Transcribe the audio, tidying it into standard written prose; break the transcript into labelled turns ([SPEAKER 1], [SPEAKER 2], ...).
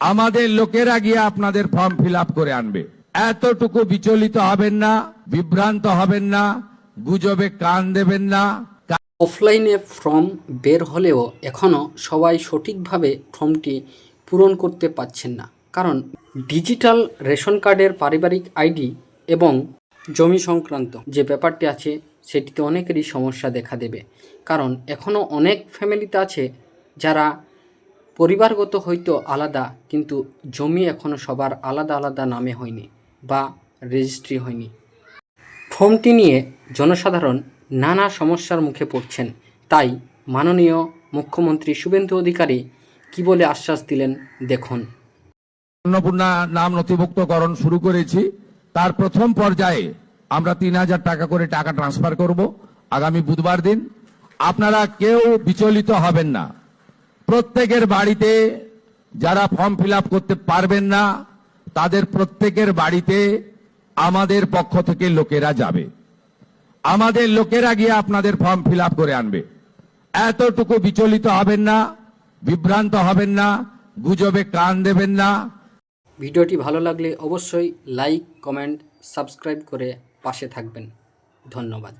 [SPEAKER 1] আমাদের লোকেরা গিয়ে আপনাদের ফর্ম ফিল আপ করে আনবে। এতটুকু বিচলিত হবেন না, বিভ্রান্ত হবেন না, গুজবে কান দেবেন না।
[SPEAKER 2] অফলাইনে ফর্ম বের হলেও এখনও সবাই সঠিকভাবে ফর্মটি পূরণ করতে পারছেন না, কারণ ডিজিটাল রেশন কার্ডের পারিবারিক আইডি এবং জমি সংক্রান্ত যে ব্যাপারটি আছে সেটিতে অনেকেরই সমস্যা দেখা দেবে। কারণ এখনও অনেক ফ্যামিলিতে আছে যারা পরিবারগত হয়তো আলাদা, কিন্তু জমি এখনও সবার আলাদা আলাদা নামে হয়নি বা রেজিস্ট্রি হয়নি। ফর্মটি নিয়ে জনসাধারণ নানা সমস্যার মুখে পড়ছেন। তাই মাননীয় মুখ্যমন্ত্রী শুভেন্দু অধিকারী কি বলে আশ্বাস দিলেন দেখুন।
[SPEAKER 1] অন্নপূর্ণা নাম নথিভুক্তকরণ শুরু করেছি। তার প্রথম পর্যায়ে আমরা ৩,০০০ টাকা করে টাকা ট্রান্সফার করব আগামী বুধবার দিন। আপনারা কেউ বিচলিত হবেন না। প্রত্যেকের বাড়িতে যারা ফর্ম ফিল আপ করতে পারবেন না তাদের প্রত্যেকের বাড়িতে আমাদের পক্ষ থেকে লোকেরা যাবে। আমাদের লোকেরা গিয়ে আপনাদের ফর্ম ফিল আপ করে আনবে। এতটুকু বিচলিত হবেন না, বিভ্রান্ত হবেন না, গুজবে কান দেবেন না।
[SPEAKER 2] ভিডিওটি ভালো লাগলে অবশ্যই লাইক, কমেন্ট, সাবস্ক্রাইব করে পাশে থাকবেন। ধন্যবাদ।